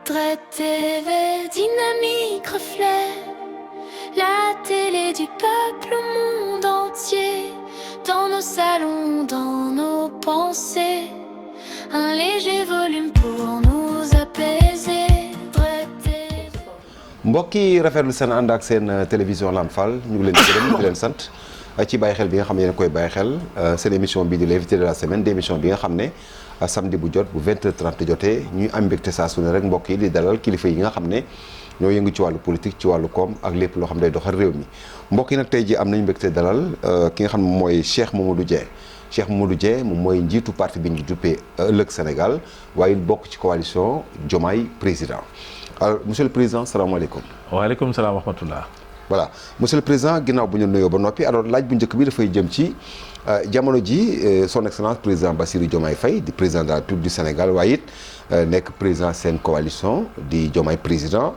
Très TV, dynamique, reflet, la télé du peuple au monde entier, dans nos salons, dans nos pensées, un léger volume pour nous apaiser. Très TV. mbokk yi rafetlu seen ànd ak seen télévision Lamp Fall ñu ngi leen di gërëm di leen sant ci bàyyi xel bi nga xam ne yéen koy bàyyi xel seen émission bii di l'invité de la semaine d'émission bi nga xam ne samedi bu jot bu 20h30 jotee ñuy am mbégte saa su ne rek mbokk yi di dalal kilifa yi nga xam ne ñoo yëngu ci wàllu politique ci wàllu koom ak lépp loo xam ne day doxal réew mi mbokk yi nag tey ji am nañu mbégte dalal ki nga xam ne mooy Cheikh Mamadou Dieng Cheikh Mamadou Dieng moom mooy njiitu parti bi ñu duppee ëllëg Sénégal waaye bokk ci coalition Diomaye président alors monsieur le président salaamaaleykum. waaleykum salaam wa rahmatullah. voilà monsieur le président ginnaaw bu ñu nuyoo ba noppi alors laaj bu njëkk bi dafay jëm ci jamono ji son excellence président Bassirou Diomaye Faye di président de la République du Sénégal waaye it nekk président seen coalition di Diomaye président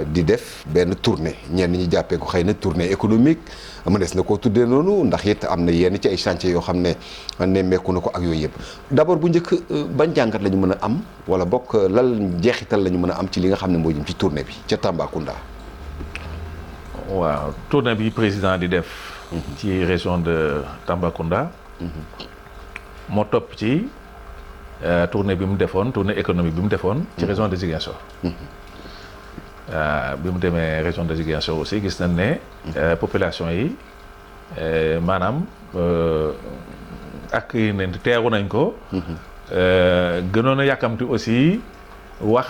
di def benn tournée ñenn ñi jàppee ko xëy na tournée économique mënees na koo tuddee noonu ndax it am na yenn ci ay chantier yoo xam ne nemmeeku na ko ak yooyu yëpp d'abord bu njëkk ban jàngat la ñu mën a am wala bokk lal jeexital la ñu mën a am ci li nga xam ne moo jëm ci tournée bi ca Tambacounda. waaw tournée bi président di def. ci région de Tambacounda. moo topp ci tournée bi mu defoon tournée économique bi mu defoon. ci région de Ziguinchor. bi mu demee région de Ziguinchor aussi gis nañ ne population yi maanaam ak yi ne teeru nañ ko. gënoon a yàkkamti aussi wax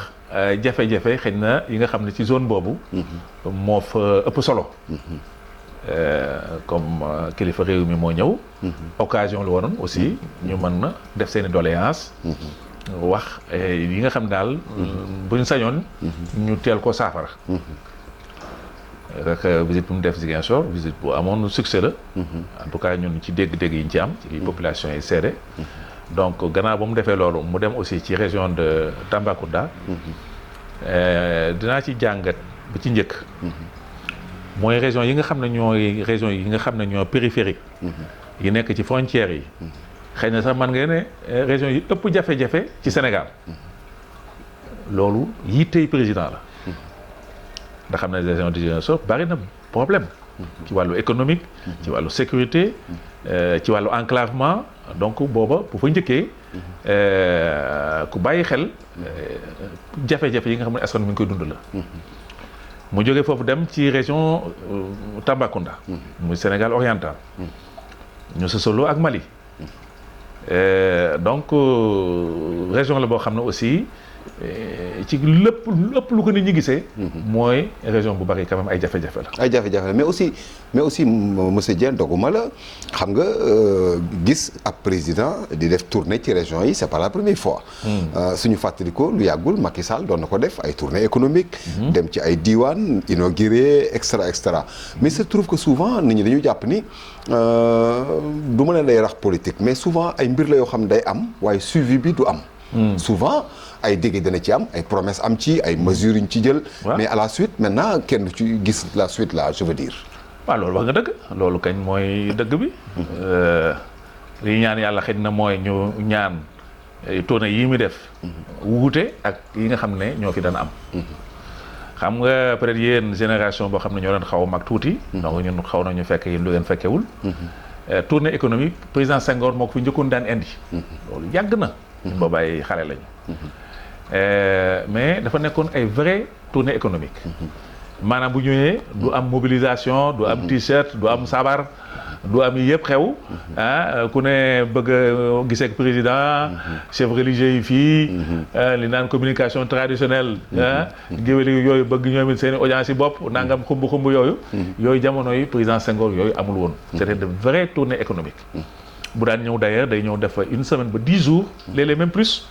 jafe-jafe xëy na yi nga xam ne ci zone boobu. moo fa ëpp solo. comme kilifa réew mi moo ñëw. occasion la waroon aussi ñu mën na def seen i doléance wax yi nga xam daal buñ sañoon ñu teel ko saafara. rek visite bu mu def Ziguinchor visite bu amoon succès la. en tout cas ñun ci dégg-dégg yi ñu ci am ci population yi seede. donc gannaaw ba mu defee loolu mu dem aussi ci région de Tambacounda. dinaa ci jàngat bi ci njëkk. mooy région yi nga xam ne ñooy région yi nga xam ne ñoo périphérique. yi nekk ci frontières yi. xëy na sax man nga ne région yi ëpp jafe-jafe ci Sénégal. loolu yittey président la. ndax xam ne région de Ziguinchor bari na problème. ci wàllu économique. ci wàllu sécurité. ci wàllu enclavement donc booba bu fa njëkkee. ku bàyyi xel jafe-jafe yi nga xam ne askan mi ngi koy dund la. mu jógee foofu dem ci région Tambacounda. muy Sénégal oriental. ñu sësaloo ak Mali. donc région la boo xam ne aussi ci lépp lu ko nit ñi gisee. mooy région bu bari quand même ay jafe-jafe la. ay jafe-jafe la mais aussi monsieur Dieng doguma la xam nga gis ab président di def tournée ci région yi c'est pas la première fois. suñu fàttali ko lu yàggul Macky Sall doon na ko def ay tournée économique. dem ci ay diwaan inauguré extra mais il se trouve que souvent nit ñi dañu jàpp ni du ma ne day rax politique mais souvent ay mbir la yoo xam ne day am waaye suivi bi du am. souvent ay dégg dana ci am ay promesses am ci ay mesures yu ñu ci jël. mais à la suite maintenant kenn du ci gis la suite là je veux dire. waaw loolu wax nga dëgg loolu kañ mooy dëgg bi. li ñaan yàlla xëy na mooy ñu ñaan tournée yi mu def. wuute ak yi nga xam ne ñoo fi daan am. xam nga peut-être yéen génération boo xam ne ñoo leen xaw a mag tuuti. donc ñun xaw nañu fekk yéen lu ngeen fekkewul. tournée économique président Senghor moo ko fi njëkkoon daan indi. loolu yàgg na. booba ay xale lañu. mais dafa nekkoon ay vraie tournée économique. maanaam bu ñëwee du am mobilisation du am t-shirt du am sabar du am yëpp xew. ku ne bëgg a gisee ak président. chef religieux yi fii. li naan communication traditionnelle. géwél yooyu bëgg ñoom it seen i audience yi bopp nangam xumb yooyu. yooyu jamono yi président Senghor yooyu amul woon. c'était de vraie tournée économique. bu daan ñëw d'ailleurs day ñëw def fa une semaine ba 10 jours léeg-léeg même plus.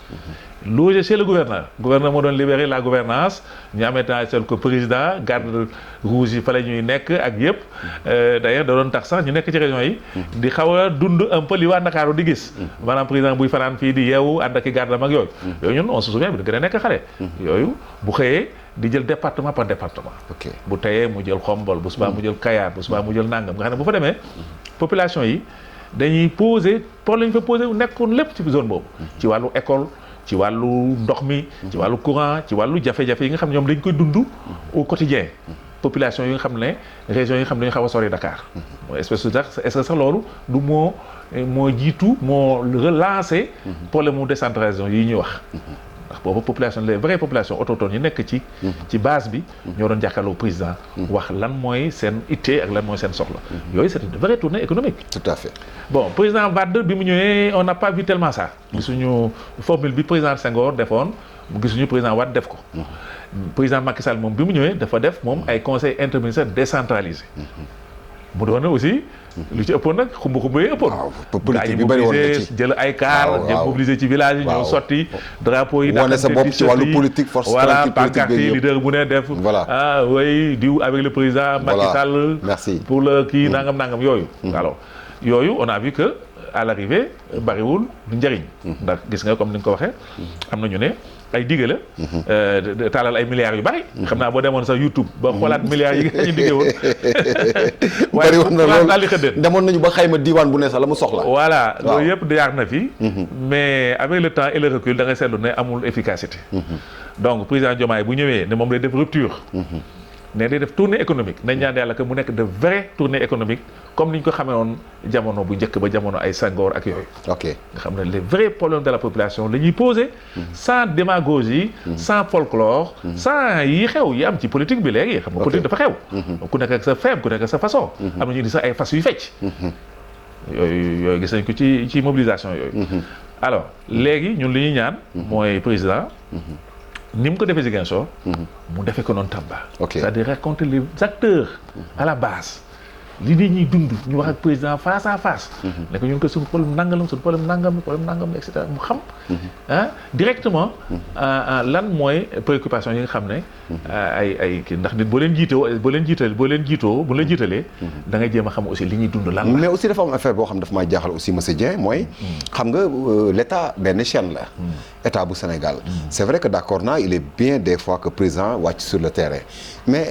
logé chez le gouverneur moo doon libérer la gouvernance ñu amee temps seul ko président garde rouge yi fa la ñuy nekk ak yëpp. d'ailleurs da doon tax sax ñu nekk ci région yi. di xaw a dund un peu li waa Ndakaaru di gis. maanaam président buy fanaan fii di yeewu ànd ak i garde mag yooyu. yooyu ñun on se souvient bi da gën a nekk xale. yooyu bu xëyee di jël département par département. bu teyee mu jël Xombol bu subaa mu jël Kayar bu subaa mu jël Nangam nga xam ne bu fa demee population yi. dañuy poser problème fa poser nekkoon lépp ci zone boobu. ci wàllu école ci wàllu ndox mi ci wàllu courant ci wàllu jafe-jafe yi nga xam ne ñoom dañ koy dund au quotidien population yi nga xam ne régions yi nga xam ne dañu xaw a sori Dakar espèce de est-ce que sax loolu du moo jiitu moo relancé problème mu décentralisation yi ñuy wax ndax boobu population les vraies populations autochtones yi nekk ci base bi ñoo doon jàkkaarloo président wax lan mooy seen ittee ak lan mooy seen soxla yooyu c'est une vraie tournée économique. Tout à fait. Bon président Wade bi mu ñëwee on n'a pas vu tellement ça gisuñu formule bi président Senghor defoon gisuñu président Wade def ko président Macky Sall moom bi mu ñëwee dafa def moom ay conseil interministériel décentralisé mu doon aussi lu ci ëppoon nag xumb-xumb yi ëppoon. waaw politique bi bëri woon na ci jël ay car jël mobiliser ci village yi ñëw sotti drapeau yi wane sa bopp ci wàllu politique force voilà pancarte yi leader bu ne def voilà oui diw avec le président Macky Sall merci pour le kii nangam yooyu alors yooyu on a vu que à l'arrivée bariwul njëriñ ndax gis nga comme ni nga ko waxee am na ñu ne ay digge la taalal ay milliards yu bari xam naa boo demoon sax YouTube ba xoolaat milliards yi nga ñu diggee woon bari woon na loolu daal di xëddeen demoon nañu ba xayma diiwaan bu ne sax la mu soxla voilà loolu yëpp jaar na fi mais avec le temps et le recul da ngay seetlu ne amul efficacité donc président Diomaye bu ñëwee ne moom lay def rupture ne day def tournée économique nañ ñaan yàlla que mu nekk de vraie tournée économique comme ni ñu ko xamee woon jamono bu njëkk ba jamono ay Senghor ak yooyu. ok nga xam ne les vrais problèmes de la population la ñuy poser sans démagogie sans folklore sans yi xew yi am ci politique bi léegi xam nga politique dafa xew ku nekk ak sa feem ku nekk ak sa façon am na ñu di sax ay fas yu fecc yooyu gis nañ ko ci mobilisation yooyu alors léegi ñun li ñuy ñaan mooy président ni mu ko defee Ziguinchor mu defee ko noonu Tamba c'est-à-dire raconter les acteurs à la base li nit ñuy dund ñu wax ak président face à face ne ko ñun ko suñu problème nangam et cetera mu xam directement lan mooy préoccupation yi nga xam ne ay kii ndax nit boo leen jiitalee da ngay jéem a xam aussi li ñuy dund lan la mais aussi dafa am affaire boo xam dafa may jaaxal aussi monsieur Dieng mooy xam nga l'état benn chaîne la état bu Sénégal c'est vrai que d'accord naa il est bien des fois que président wàcc sur le terrain mais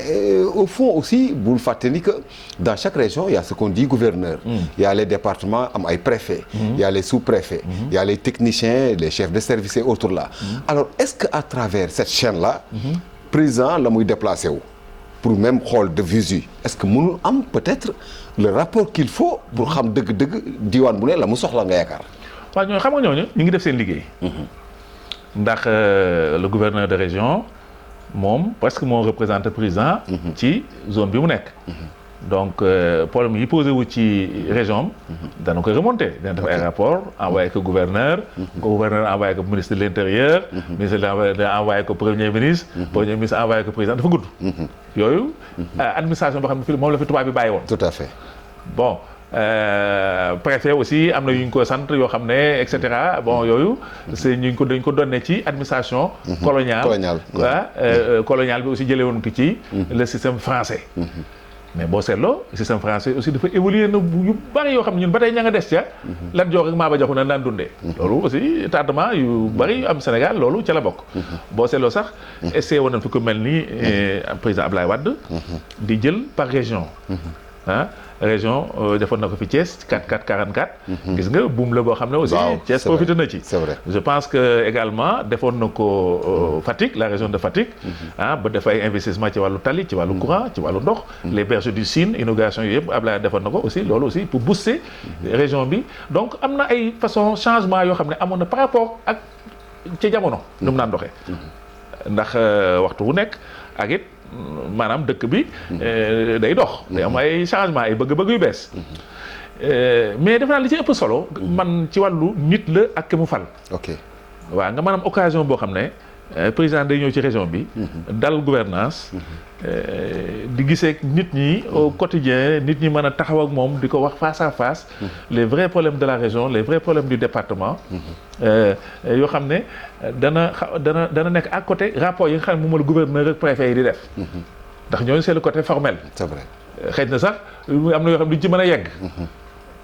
au fond aussi bul fàtte ni que dans chaque région il y a ce qu'on dit gouverneur il y a les départements am ay préfets il y a les sous-préfets il y a les techniciens les chefs de service et autres là alors est-ce que à travers cette chaîne là président la muy déplacé wu pour même xool de visu est-ce que mënul am peut-être le rapport qu'il faut pour xam dëgg-dëgg diwaan bu ne la mu soxla nga yaakaar waaw ñooñu xam nga ñooñu ñu ngi def seen liggéey ndax le gouverneur de région moom presque moo représenté président ci zone bi mu nekk donc problème yi posé wu ci région dana koy remonter dina def ay rapport envoyé ko gouverneur envoyé ko ministre de l'intérieur ministre envoyé ko premier ministre envoyé ko président dafa gudd yooyu administration boo xam ne fi moom la fi tubaab bi bàyyi woon tout à fait bon préfet aussi am na yu ñu ko sant yoo xam ne et cetera bon yooyu c'est dañ ko donné ci administration coloniale coloniale bi aussi jëlee woon ko ci le système français mais boo seetloo système français aussi dafa évoluer na yu bari yoo xam ne ñun ba tey ña nga des ca Lat Joor ak Maba Jaxu na daan dundee loolu aussi tardement yu bari yu am Sénégal loolu ca la bokk boo seetloo sax essayé woon nañ fi ko mel ni président Ablaye Wade di jël par région région defoon na ko fi Thiès 44 gis nga buum la boo xam ne aussi Thiès profité na ci c'est vrai je pense que également defoon na ko Fatick la région de Fatick ba def ay investissement ci wàllu tali ci wàllu courant ci wàllu ndox les berges du Sine inauguration yooyu yëpp Ablaye defoon na ko aussi loolu aussi pour booster région bi donc am na ay façon changement yoo xam ne amoon na par rapport ak ci jamono nu mu naan doxee ndax waxtu wu nekk ak it maanaam dëkk bi day dox day am ay changement ay bëgg-bëgg yu bees mais def naa li ci ëpp solo man ci wàllu nit la ak mu fal ok waaw nga maanaam occasion boo xam ne président day ñëw ci région bi dal gouvernance di gisee nit ñi au quotidien nit ñi mën a taxaw ak moom di ko wax face à face les vrais problèmes de la région les vrais problèmes du département yoo xam ne dana nekk à côté rapport yi nga xam ne moom la gouverneur ak préfet yi di def ndax ñooñu c'est le côté formel c'est vrai xëy na sax am na yoo xam ne duñ ci mën a yegg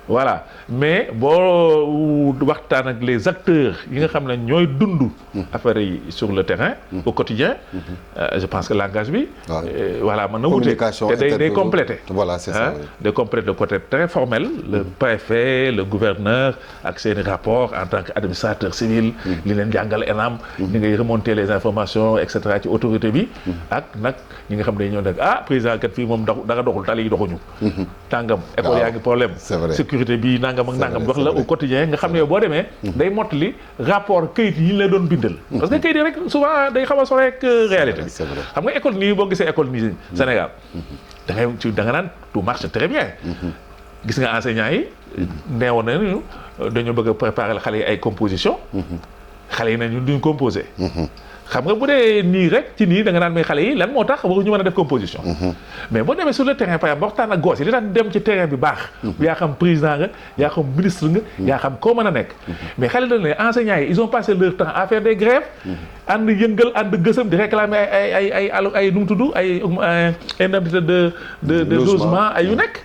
voilà mais boo waxtaan ak les acteurs yi nga xam ne ñooy dund affaire yi sur le terrain au quotidien je pense que langage bi voilà mën na wute te day complété voilà c'est ça day complété de côté très formel le préfet le gouverneur ak seeni rapport en tant que administrateur civil li leen jàngal ENAM ni ngay remonter les informations et cetera ci autorité bi ak nag ñi nga xam ne ñoo nekk président kat fii moom dara doxul tali yi doxuñu tàngam école yaa ngi problème sécurité bi nangam ak nangam wax la au quotidien nga xam ne yow boo demee day mottali rapport kayit yi ñu la doon bindal parce que kayit yi rek souvent day xaw a sore ak réalité bi xam nga école nii boo gisee école nii Sénégal da nga naan tout marche très bien gis nga enseignants yi neewoon nañu dañoo bëgg a préparer xale yi ay composition xale yi nañu duñ composé xam nga bu dee nii rek ci nii da nga naan may xale yi lan moo tax waruñu mën a def composition mais boo demee sur le terrain par exemple waxtaan ak gosse yi li tax dem ci terrain bi baax yaa xam président nga yaa xam ministre nga yaa xam koo mën a nekk mais xale dañ ne enseignants yi ils ont passé leur temps à faire des grèves ànd yëngal ànd gësam di réclamer ay nu mu tudd ay indemnité de logement ay yu nekk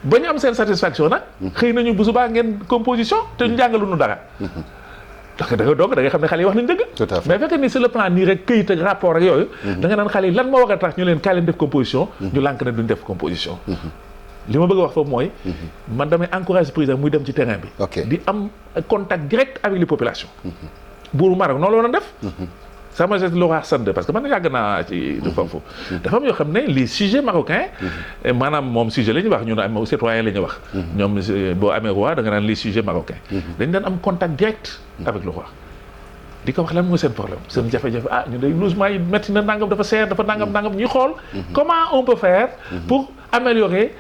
ba ñu am seen satisfaction nag xëy nañu bu subaa ngeen composition te ñu jàngaluñu dara donc da nga xam ne xale yi wax nañu dëgg mais fekk ni sur le plan nii rek këyit ak rapport ak yooyu da nga naan xale yi lan moo war a tax ñu leen kaay leen def composition ñu lànk ne duñ def composition li ma bëgg a wax foofu mooy man damay encourager président muy dem ci terrain bi di am contact direct avec les populations buuru Maroc noonu la doon def Sa Majesté le roi Hassan II parce que man yàgg naa ci foofu dafa am yoo xam ne les sujets marocains maanaam moom sujet la ñuy wax ñun am citoyen la ñuy wax ñoom boo amee roi da nga naan les sujets marocains dañ daan am contact direct avec le roi di ko wax lan mooy seen problème seen jafe-jafe ñu day logement yi métti na nangam dafa seer dafa nangam ñuy xool comment on peut faire pour améliorer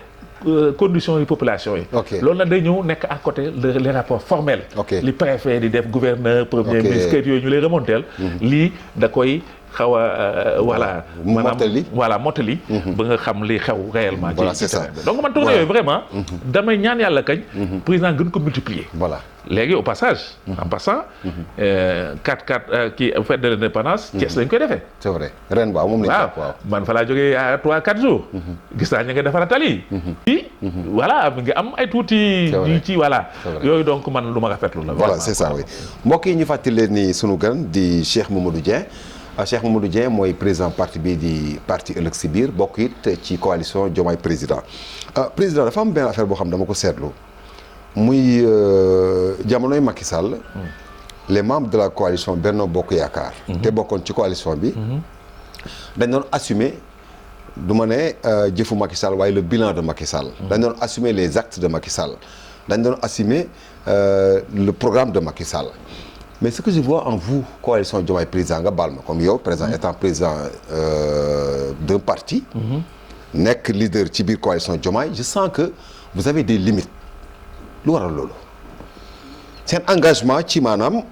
conditions yi population yi loolu nag day ñëw nekk à côté les rapports formels li préfet di def gouverneur premier ministre kayit yooyu ñu lay remonteel lii da koy xaw a maanaam mottali ba nga xam li xew réellement ci terrain bi donc man tournée yooyu vraiment damay ñaan yàlla kañ président gën ko multiplier léegi au passage en passant 4 kii fête de l'indépendance Thiès lañ koy defee c'est vrai ren waaw moom lañ waaw man fa laa jógee à 3-4 jours gis naa ñu ngi defar tali yi voilà mi ngi am ay tuuti ñu ci voilà yooyu donc man lu ma rafetlu la voilà c'est ça oui mbokk yi ñu fàttali leen ni sunu gan di Cheikh Mamadou Dieng Cheikh Mamadou Dieng mooy président parti bii di parti ëllëg si biir bokk it ci coalition Diomaye président président dafa am benn affaire boo xam dama ko seetlu muy jamonoy Macky Sall les membres de la coalition Benno Bokk Yaakaar te bokkoon ci coalition bi dañ doon assumer du ma ne jëfu Macky Sall waaye le bilan de Macky Sall dañ doon assumer les actes de Macky Sall dañ doon assumer le programme de Macky Sall mais ce que je vois en vous coalition Diomaye président nga baal ma comme yow président étant président d'un parti nekk leader ci biir coalition Diomaye je sens que vous avez des limites lu waral loolu seen engagement ci maanaam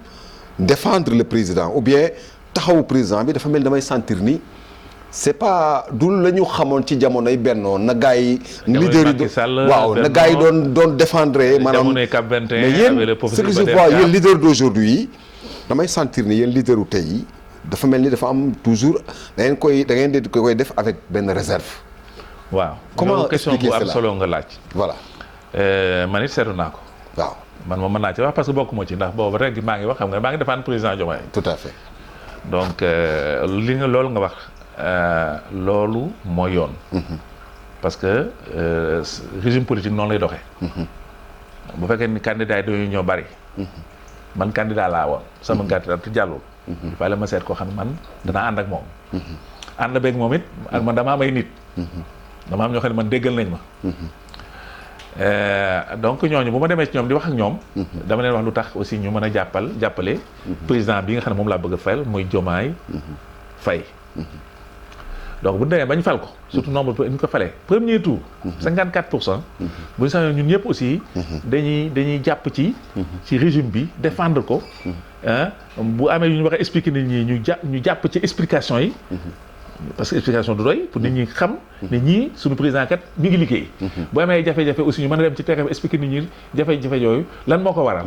défendre le président ou bien taxawu président bi dafa mel damay sentir ni c'est pas du la ñu xamoon ci jamonoy Benno na gars yi leader yi waaw na gars yi doon défendre maanaam mais yéen ce que je vois yéen leader d'aujourd'hui damay sentir ni yéen leader u tey yi dafa mel ni dafa am toujours da ngeen di koy def avec benn réserve waaw comment question bu am solo nga laaj voilà man it seetlu naa ko waaw man moom mën naa ci wax parce que bokkuma ci ndax boobu rek maa ngi wax xam nga maa ngi défendre président Diomaye tout à fait donc loolu nga wax loolu mooy yoon parce que régime politique noonu lay doxee bu fekkee ni candidat yi dañuy ñoo bari man candidat laa woon sama candidat te jàllul fay la ma seet koo xam ne man danaa ànd ak moom ànd beeg moom it ak man dama am ay nit dama am ñoo xam ne man déggal nañ ma donc ñooñu bu ma demee ci ñoom di wax ak ñoom dama leen wax lu tax aussi ñu mën a jàppale président bi nga xam ne moom laa bëgg a fayal muy Diomaye Faye donc bu ñu demee bañ fal ko surtout nombre bi ñu ko falee premier tour 54% bu ñu sañoon ñun ñëpp aussi dañuy jàpp ci régime bi défendre ko bu amee yu ñu war a expliquer nit ñi ñu jàpp ci explication yi parce que explication du doy pour nit ñi xam ne ñii suñu président kat mi ngi liggéey bu amee jafe-jafe aussi ñu mën a dem ci terrain bi expliquer nit ñi jafe-jafe yooyu lan moo ko waral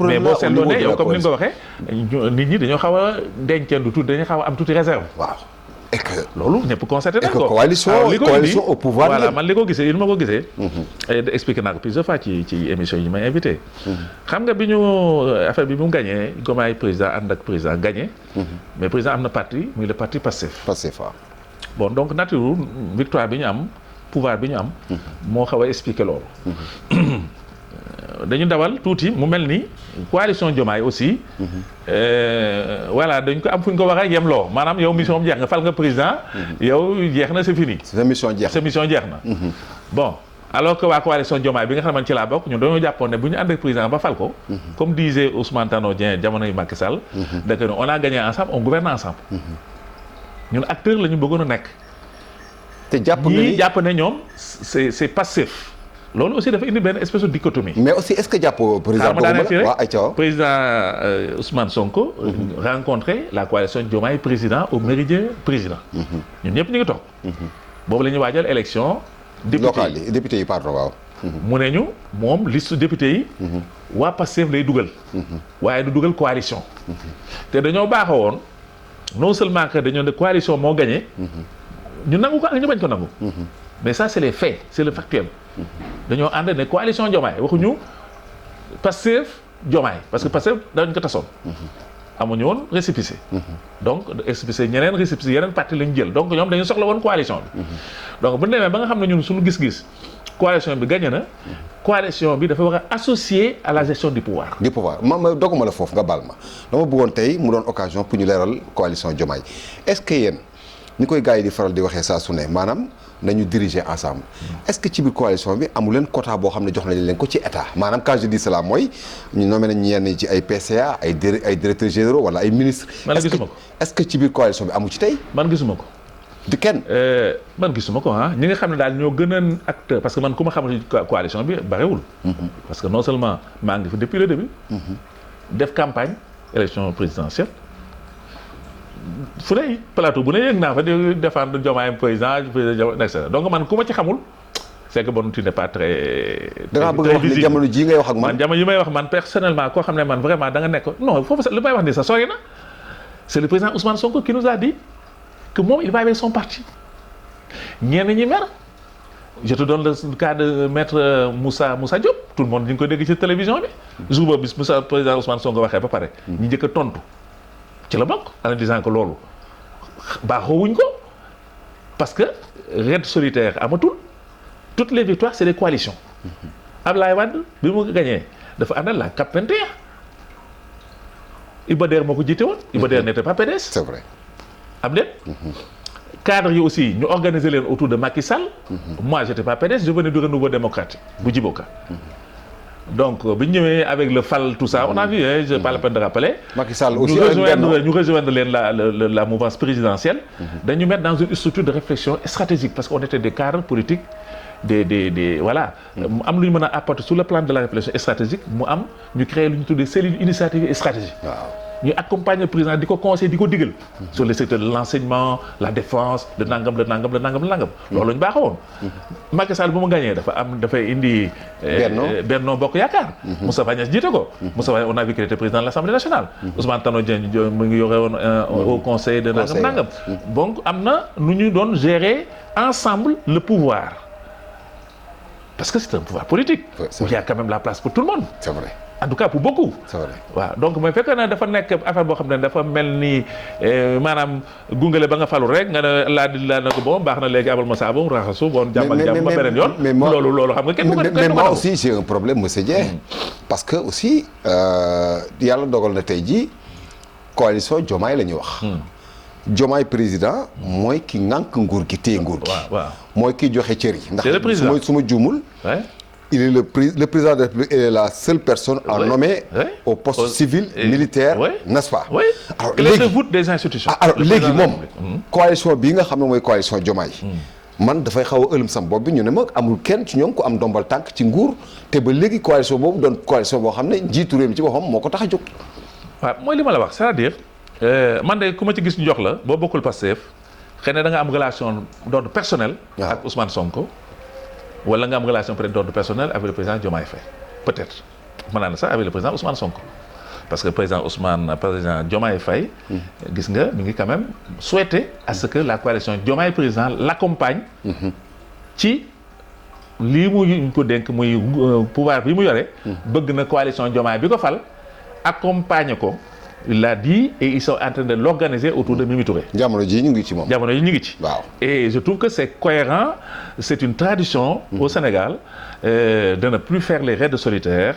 mais boo seetloo ne yow comme ni nga ko waxee nit ñi dañoo xaw a dencendu tuuti dañoo xaw a am tuuti réserve waaw loolu ñëpp constaté nañ ko. coalition au pouvoir. voilà man li ko gisee ma ko gisee. expliqué naa ko plusieurs fois ci émission yi may invité. xam nga bi ñu affaire bi mu gagné Diomaye président ànd ak président gagné. mais président am na parti muy le parti Pastef. Pastef waaw. bon donc nature victoire bi ñu am pouvoir bi ñu am. moo xaw a expliqué loolu. dañu dawal tuuti mu mel ni coalition Diomaye aussi. voilà dañ ko am fu ñu ko wax ak yemloo maanaam yow mission jeex nga fal nga président. yow jeex na c'est fini. sa mission jeex na. bon alors que waa coalition Diomaye bi nga xamante ci laa bokk ñun dañoo jàppoon ne bu ñu ànd ak président ba fal ko. comme disait Ousmane Tanor Dieng jamono yu Macky Sall. dëgg on a gagné ensemble on gouverne ensemble. ñun acteur la ñu bëggoon a nekk. te jàpp nga ni jàpp ne ñoom c'est passif. loolu aussi dafa indi benn espèce de dichotomie. mais aussi est-ce que jàppoo président Ousmane Sonko. rencontré la coalition Diomaye président au Méridien président. ñun ñëpp ñu ngi toog. boobu la ñuy waajal élection. député yi pardon waaw. mu ne ñu moom liste député yi. waa Pastef lay dugal. waaye du dugal coalition. te dañoo baaxoo woon non seulement que dañoo ne coalition moo gagné. ñu nangu ko ak ñu bañ ko nangu. mais ça c'est les faits c'est le factuel. dañoo ànd ne coalition Diomaye waxuñu Pastef Diomaye parce que Pastef dañ ko tasoon. amuñu woon récépissé. donc récépissé ñeneen récépissé yeneen parti lañ jël donc ñoom dañu soxla woon coalition bi. donc bu ñu demee ba nga xam ne ñun suñu gis-gis coalition bi gagné na. coalition bi dafa war a associer à la gestion du pouvoir. ma doguma la foofu nga baal ma dama bëggoon tey mu doon occasion pour ñu leeral coalition Diomaye est-ce que yéen ni koy gars yi di faral di waxee saa su ne maanaam nañu diriger ensemble est-ce que ci biir coalition bi amu leen quota boo xam ne jox nañ leen ko ci état maanaam quand je dis cela mooy ñu nommé nañ ñenn ci ay PCA ay directeurs généraux wala ay ministres. est-ce que ci biir coalition bi amu ci tey. man gisuma ko. di kenn. man gisuma ko ñi nga xam ne daal ñoo gën a acteur parce que man ku ma xamal ci coalition bi barewul. parce que non seulement maa ngi fi depuis le début. def campagne élection présidentielle. fu ne plateau bu ne yëg naa fa di défendre Diomaye président etc. donc man ku ma ci xamul c'est que bon tu n'es pas très. da ngaa bëgg a wax ni jamono jii ngay wax ak man jamono yi may wax man personnellement koo xam ne man vraiment da nga nekk non foofu sax li may wax nii sax sori na c'est le président Ousmane Sonko qui nous a dit que moom il va avec son parti ñenn ñi mer je te donne le cas de maître Moussa Diop tout le monde ñu ngi ko dégg ci télévision bi jour boobu bis Moussa président Ousmane Sonko waxee ba pare ñi njëkk a tontu. ci la bokk en disant que loolu baaxoowuñ ko parce que raid solitaire amatul toutes les victoires c'est des coalitions. Ablaye Wade bi mu gagné dafa àndal la CAP 21. Iba Der moo ko jiite woon. Iba Der n'était pas PDS. c'est vrai. am déet. cadres yi aussi ñu organiser leen autour de Macky Sall. moi j'étais pas PDS je venais du Renouveau démocratique bu Djibo Ka. donc bi ñu ñëwee avec le FAL tout ça on a vu je pas la peine de rappeler. Macky Sall aussi ñu rejoindre leen la mouvance présidentielle. dañu mettre dans une structure de réflexion stratégique parce qu'on était des cadres politiques des voilà. mu am lu ñu mën a apporter sur le plan de la réflexion stratégique mu am ñu créer lu ñu tuddee cellule initiative et stratégie. ñu accompagner le président di ko conseiller di ko digal. sur les secteurs de l'enseignement la défense le nangam. loolu la ñu baaxoon. Macky Sall bu mu gagné dafay indi. Benno Bokk Yaakaar. Moustapha Niasse jiite ko. Moustapha on a vu qu'il était président de l'Assemblée nationale. Ousmane Tanor Dieng mu ngi yore woon au conseil de nangam. donc am na nu ñu doon gérer ensemble le pouvoir. parce que c'est un pouvoir politique. où il y a quand même la place pour tout le monde. c'est vrai. en tout cas pour beaucoup. c'est vrai waaw donc mooy fekk na dafa nekk affaire boo xam ne dafa mel ni maanaam gungale ba nga falu rek nga ne laa ne ko bon baax na léegi abal ma saabu raxasu bon jàmm ak jàmm ba beneen yoon. loolu xam nga kenn du ko mais moi aussi j'ai un problème monsieur Dieng. parce que aussi yàlla dogal na tey jii coalition Diomaye la ñuy wax. Diomaye président mooy ki ŋànk nguur gi téye nguur gi. waaw mooy ki joxe cër yi. ndax su ma juumul. il est le président de la République est la seule personne à nommer au poste civil militaire n'est-ce pas. alors léegi voûte des institutions. alors léegi moom coalition bii nga xam ne mooy coalition Diomaye. man dafay xaw a ëlëm sam bopp bi ñu ne ma amul kenn ci ñoom ku am ndombal tànk ci nguur te ba léegi coalition boobu doon coalition boo xam ne njiitu réew mi ci boppam moo ko tax a jóg. waaw mooy li ma la wax c'est-à-dire man de ku ma ci gis ñu jox la boo bokkul Pastef xëy na da nga am relation d'ordre personnel. ak Ousmane Sonko. wala nga am relation peut-être d'ordre personnel avec le président Diomaye Faye peut-être mën naa ne sax avec le président Ousmane Sonko parce que président Diomaye Faye gis nga mi ngi quand même souhaiter à ce que la coalition Diomaye président l'accompagne ci lii mu ko dénk muy pouvoir bi mu yore bëgg na coalition Diomaye bi ko fal accompagner ko. Il l'a dit et ils sont en train de l'organiser autour de Mimi Touré. jamono ji ñu ngi ci moom. jamono ji ñu ngi ci. waaw et je trouve que c'est cohérent c'est une tradition au Sénégal de ne plus faire les raids solitaires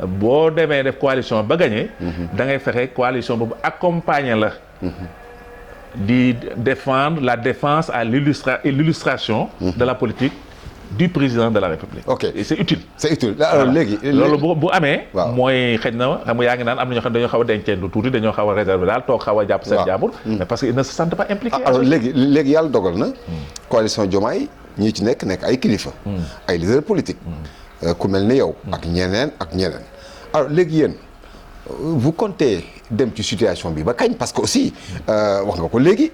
boo demee def coalition ba gagné. da ngay fexe coalition boobu accompagner la. di défendre la défense à l'illustration de la politique du président de la République. ok et c'est utile. c'est utile alors léegi. loolu bu amee. waaw mooy xëy na xam nga yaa ngi naan am na ñoo xam ne dañoo xaw a denceen lu tuuti dañoo xaw a réserver daal toog xaw a jàpp seen jàmbur. mais parce que ils ne se sentent pas impliqués. alors léegi yàlla dogal na. coalition Diomaye ñii ci nekk ay kilifa. ay leaders politiques. ku mel ni yow. ak ñeneen. alors léegi yéen vous comptez dem ci situation bi ba kañ parce que aussi wax nga ko léegi.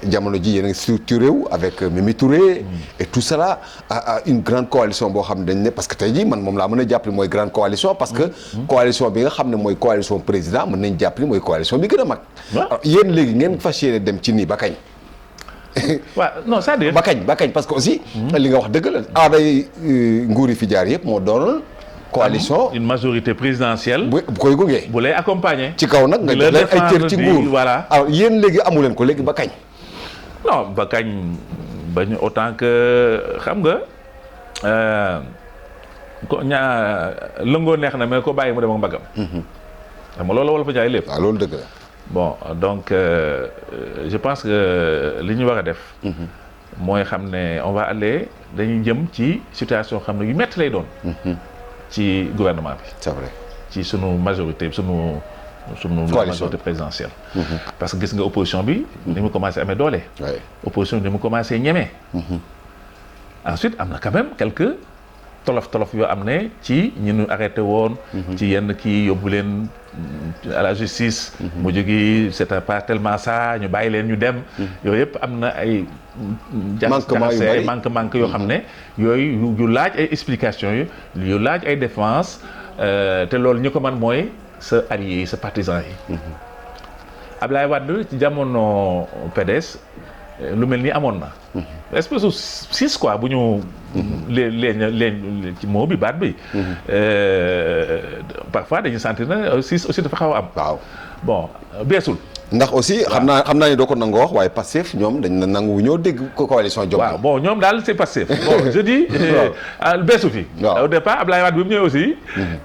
jamono ji yéen a ngi structuré wu avec Mimi Touré et tout cela à une grande coalition boo xam ne dañ ne parce que tey jii man moom laa mën a jàpp ni mooy grande coalition parce que coalition bi nga xam ne mooy coalition président mën nañ jàpp ni mooy coalition bi gën a mag. alors yéen léegi ngeen fas yéene dem ci nii ba kañ. waaw non c'est-à-dire ba kañ parce que aussi. li nga wax dëgg la aaday nguur yi fi jaar yëpp moo doonoon. coalition une majorité présidentielle. bu koy gunge. bu lay accompagner. ci kaw nag nga def leen ay cër ci nguur voilà. alors yéen léegi amu leen ko léegi ba kañ. non ba kañ bañ autant que xam nga ko lëngoo neex na mais ko bàyyi mu dem ak mbagam. xam nga loolu wala fa jaay lépp. waaw loolu dëgg la. bon donc je pense que li ñu war a def. mooy xam ne on va aller dañuy jëm ci situation xam ne yu métti lay doon. ci gouvernement bi. c'est vrai ci sunu majorité sunu majorité présidentielle. parce que gis nga opposition bi. ni mu commencé amee doole. opposition bi ni mu commencé ñeme. ensuite am na quand même quelques tolof yoo am ne ci ñi ñu arrêté woon. ci yenn kii yóbbu leen à la justice. mu jógi c'était pas tellement ça ñu bàyyi leen ñu dem. yooyu yëpp am na ay. manque yoo xam ne. yooyu yu laaj ay explications yu laaj ay défense te loolu ñu ko man mooy. sa alliés yi sa partisans yi. Ablaye Wade ci jamono PDS lu mel ni amoon na. espèce de 6 quoi bu ñu. leen ci moo bi baat bi. parfois dañuy sentir na 6 aussi dafa xaw a am. waaw bon beesul. ndax aussi xam naa ne doo ko nangoo wax waaye Pastef ñoom dañ na nangu ñoo dégg coalition Diomaye. waaw bon ñoom daal c'est Pastef. bon je dis. beesu fi. au départ Ablaye Wade bi mu ñëwee aussi.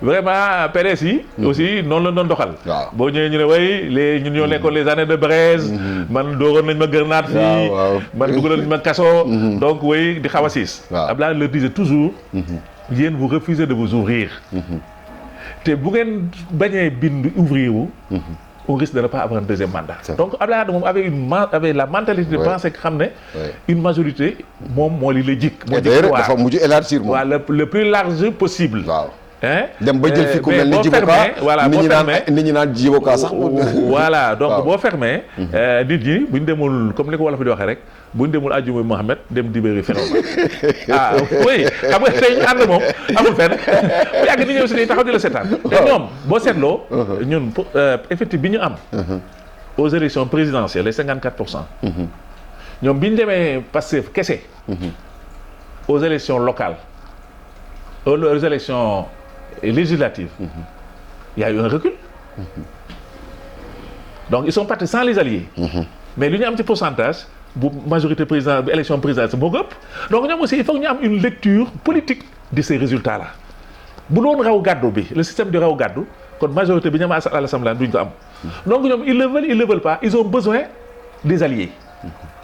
vraiment PDS yi. aussi noonu la doon doxal. waaw boo ñëwee ñu ne way ñun ñoo nekkoon les années de braise. man dooroon nañ ma grenade fii. man dugaloon nañ ma kaso. donc way di xaw a siis. Ablaye le disait toujours. yéen vous refusez de vous ouvrir. te bu ngeen bañee bind ouvrir wu. on risque de ne pas avoir un deuxième mandat. Donc Abdoulaye Wade moom avait la mentalité de penser que xam ne une majorité moom moo li la jik moo jik dafa mujj élargir moom waaw le plus large possible. waaw dem ba jël fi ku mel ni Djiboka voilà nit ñi naan Djiboka sax. voilà donc boo fermé. nit ñi buñ demul comme ni ko wolof di waxee rek buñ demul àjjuma Mohamed dem dibéri phénomène. Oui xam nga tey ñu ànd moom amul fenn bu yàgg ni ñëw si taxaw di la seetaan. te ñoom boo seetloo. ñun effectif bi ñu am. aux élections présidentielles les 54%. ñoom bi ñu demee Pastef kese. aux élections locales aux élections législatives. Il y a eu un recul. Donc ils sont partis sans les alliés. Mais li ñu am ci pourcentage bu majorité président bu élection présidentielle moo ko ëpp. Donc ñoom aussi il faut que ñu am une lecture politique de ces résultats là bu doon raw gàddu bi le système du raw gàddu kon majorité bi ñu am à l'Assemblée duñ ko am. Donc ñoom ils le veulent pas ils ont besoin des alliés.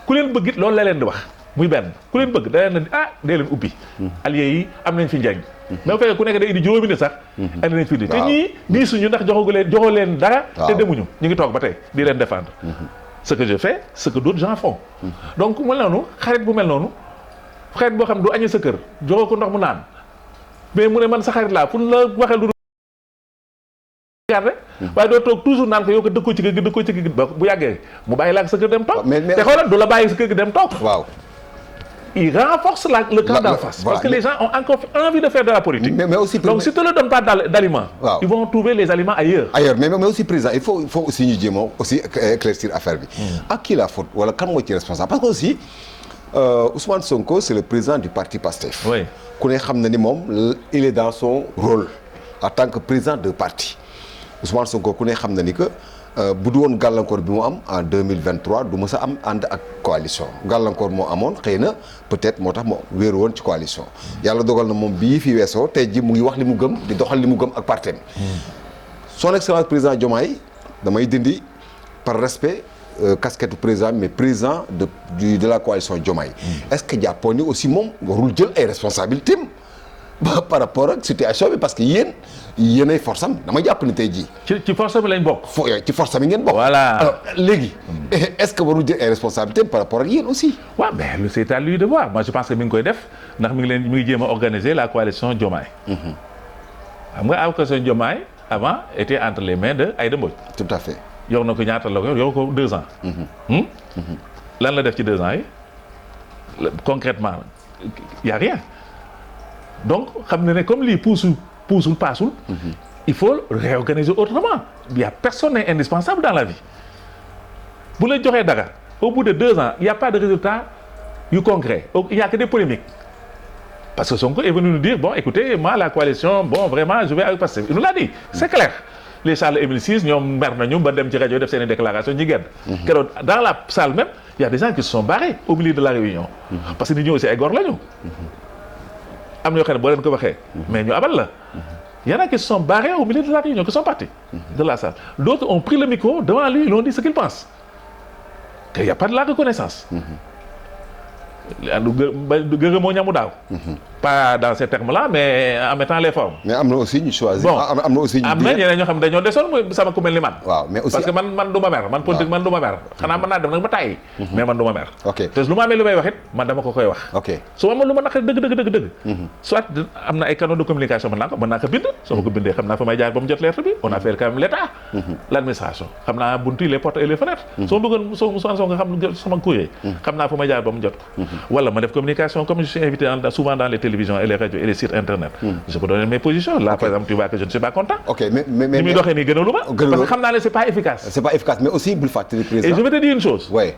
ku leen bëgg it loolu la leen di wax muy benn ku leen bëgg da leen di dee leen ubbi. alliés yi am nañ fi njariñ. mais bu fekkee ku nekk day indi juróomi nit sax. andi nañ fi indi te ñii suñu ndax joxoo leen dara. te demuñu ñu ngi toog ba tey di leen défendre. ce que je fais ce que d'autres gens font. donc mu mel noonu xarit bu mel noonu xarit boo xam du añee sa kër joxoo ko ndox mu naan mais mu ne man sa xarit laa fu la waxee lu garde waaye doo toog toujours naan ko yow ko dëkkoo ci kër gi bu yàggee mu bàyyi laa ak sa kër dem toog. te xoolal du la bàyyi sa kër gi dem toog. waaw il renforce le camp d'en face. Voilà. Parce que les gens ont encore envie de faire de la politique. Mais aussi, donc si tu ne leur donnes pas d'aliments, ils vont trouver les aliments ailleurs. Mais aussi président, il faut aussi ñu jéem a aussi éclaircir affaire bi. À qui la faute wala kan moo ci responsable parce que aussi Ousmane Sonko c'est le président du parti PASTEF. Oui. ku ne xam na ni moom il est dans son rôle en tant que président de parti Ousmane Sonko ku ne xam na ni que bu du woon gàllankoor bi mu am en 2023 du mës a am ànd ak coalition gàllankoor moo amoon xëy na peut-être moo tax moo wéeru woon ci coalition. yàlla dogal na moom bii fi weesoo tey ji mu ngi wax li mu gëm di doxal li mu gëm ak partem son excellence président Diomaye damay dindi par respect casquette président mais président de la coalition Diomaye. est-ce que jàppoon ni aussi moom warul jël ay responsabilités par rapport ak situation bi parce que yéenay force am dama jàpp ni tey jii. ci force am lañ bokk. ci force am yi ngeen bokk. voilà alors léegi. est-ce que warul jël ay responsabilités par rapport ak yéen aussi. waaw mais c'est à lui de voir moi je pense que mi ngi koy def ndax mi ngi jéem a organiser la coalition Diomaye. xam nga la coalition Diomaye avant était entre les mains de Aïda Mbodj. tout à fait. yor na ko ñaata la ko yor ko 2 ans. lan la def ci 2 ans yi concrètement y a rien donc xam na ne comme lii puusul paasul. il faut réorganiser autrement. Il y a personne n'est indispensable dans la vie bu la joxee dara au bout de 2 ans il y a pas de résultat yu concret il y a que des polémiques parce que Sonko est venu nous dire bon écoutez moi la coalition bon vraiment je vais avec Pastef il nous l'a dit c'est clair. les Charles Émile Ciss ñoom mer nañu ba dem ci rajo def seen i déclaration ñi gedd keroog dans la salle même il y a des gens qui se sont barrés au milieu de la réunion parce que nit ñi aussi ay góor lañu am na yoo xam ne boo leen ko waxee mais ñu abal la il y en a qui se sont barrés au milieu de la réunion qui sont partis de la salle d'autres ont pris le micro devant lui ils ont dit ce qu'ils pensent qu'il y a pas de la reconnaissance gërëmoo ñamu daaw pas dans ces termes-là mais en mettant les formes. mais am na aussi ñu choisir. bon am na aussi ñu. am na ñeneen ñoo xam ne dañoo desoon mooy sama ku mel ni man. waaw mais aussi parce que man du ma mer man politique man du ma mer xanaa mën naa dem nag ba tàyyi. mais man du ma mer. ok te lu ma amee lu may wax it man dama ko koy wax. ok su ma amee lu ma naqari dëgg. soit am na ay canaux de communication mën naa ko bind. soo ma ko bindee xam naa fa may jaar ba mu jot lettre bi on a fait quand même l'état. l'administration xam naa buntu les portes et les fenêtres. soo bëggoon soo nga xam sama courrier. xam naa fa may jaar ba mu jot ko. wala ma def communication comme je suis invité souvent dans les télévisions et les radios et les sites internet. Je peux donner mes positions. Là, par exemple, tu vois que je ne suis pas content. Ok, mais ni muy doxee nii gënalu ma. parce que xam naa ne c'est pas efficace. C'est pas efficace, mais aussi bul fàttali président. Et je vais te dire une chose. Ouais.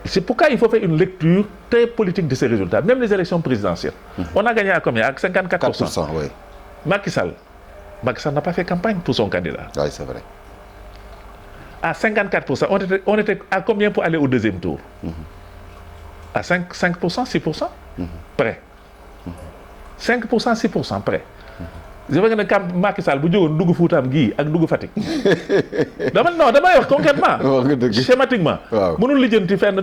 C'est pourquoi il faut faire une lecture très politique de ces résultats. Même les élections présidentielles. On a gagné à combien? À 54%. 4%, oui. Macky Sall n'a pas fait campagne pour son candidat. Oui, c'est vrai. À 54%, on était à combien pour aller au deuxième tour? À 5%, 6%? Près. 5%, 6% près. je veux que ne camp Macky Sall bu jógoon dugg Fuutaam gii ak dugg Fatick damay wax concrètement schématiquement mënul lijjanti fenn